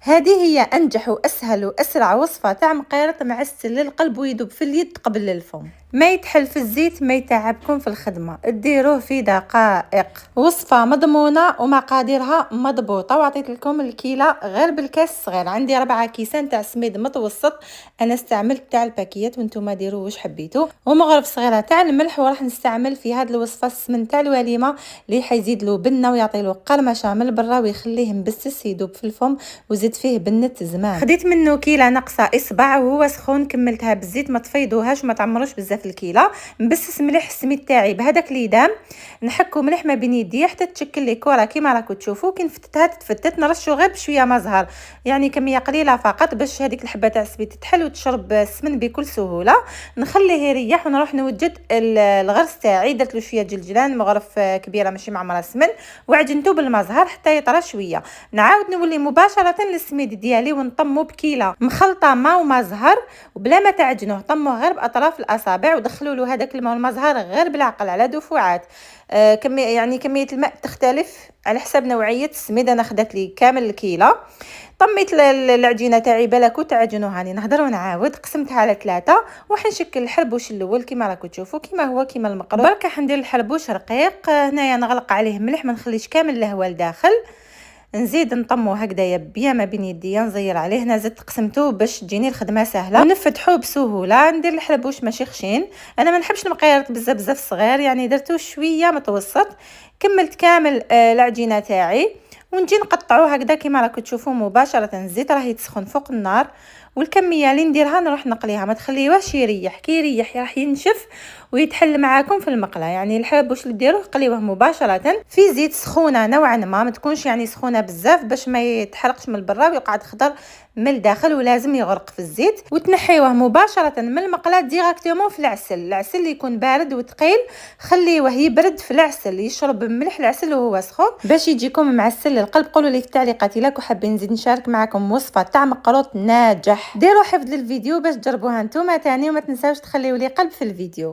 هذه هي أنجح وأسهل وأسرع وصفة تاع مقيرط معسل للقلب ويذوب في اليد قبل الفم، ما يتحل في الزيت، ما يتعبكم في الخدمة، ديروه في دقائق. وصفة مضمونة ومقاديرها مضبوطة، وعطيت لكم الكيلة غير بالكاس الصغير. عندي 4 كيسان تاع سميد متوسط، أنا استعملت تاع الباكيات وانتم ديروا واش حبيتوا، ومغرف صغيرة تاع الملح. وراح نستعمل في هذه الوصفة السمن تاع الوليمة اللي حيزيد له بنة ويعطي له قرمشة من برا ويخليه مبسس يذوب في الفم وزيد فيه بنة زمان. خديت منه كيلة ناقصة إصبع وهو سخون، كملتها بالزيت، ما تفيضوهاش وما تعمروش بزاف الكيلة. مبسس مليح السميد تاعي بهذاك ليدام، نحكو مليح ما بين يدي حتى تشكل لي كره كيما راكم تشوفوا. كي نفتتها تتفتت، نرشو غير بشويه ما زهر، يعني كميه قليله فقط باش هذيك الحبه تاع السميد تتحل وتشرب السمن بكل سهوله. نخليه يريح ونروح نوجد الغرس تاعي. درت له شويه جلجلان، مغرف كبيره ماشي معمره سمن، وعجنته بالما زهر حتى يطرى شويه. نعاود نولي مباشره للسميد ديالي ونطمو بكيله مخلطه ما وما زهر، وبلا ما تعجنوه، طموه غير باطراف الاصابع ودخلوا له هذاك الماء والمزهر غير بالعقل على دفعات. كميه الماء تختلف على حسب نوعيه السميد. انا خدت لي كامل الكيله. طميت العجينه تاعي بالك تعجنوها، راني نهضر ونعاود. قسمتها على 3 وحنشكل الحربوش الاول كيما راكم تشوفوا، كيما هو كيما المقروط. برك حندير الحربوش رقيق. هنايا نغلق عليه ملح، ما نخليش كامل الهواء لداخل. نزيد نطمو هكذايا بيا ما بين يديا، نزير عليه. هنا زدت قسمته باش تجيني الخدمه سهله ونفتحوه بسهوله. ندير الحلبوش ماشي خشين، انا ما نحبش المقيرط بزاف صغير، يعني درتو شويه متوسط. كملت كامل العجينه تاعي ونجي نقطعوه هكذا كيما راكم تشوفوا مباشره. الزيت راه يتسخن فوق النار، والكميه اللي نديرها نروح نقليها، ما تخليوهش يريح. كي يريح راح ينشف ويتحل معاكم في المقله. يعني الحبوش اللي ديروه قليوه مباشره في زيت سخونه نوعا ما تكونش يعني سخونه بزاف باش ما يتحرقش من برا ويقعد خضر من الداخل، ولازم يغرق في الزيت. وتنحيوه مباشره من المقله ديريكتومون في العسل اللي يكون بارد وثقيل. خليوه يبرد في العسل، يشرب ملح العسل وهو سخون باش يجيكم معسل للقلب. قولوا لي في التعليقات الا حابين نزيد نشارك معكم وصفه تاع مقروط ناجح. ديروا حفظ للفيديو باش تجربوها نتوما تاني، وما تنساوش تخليوا لي قلب في الفيديو.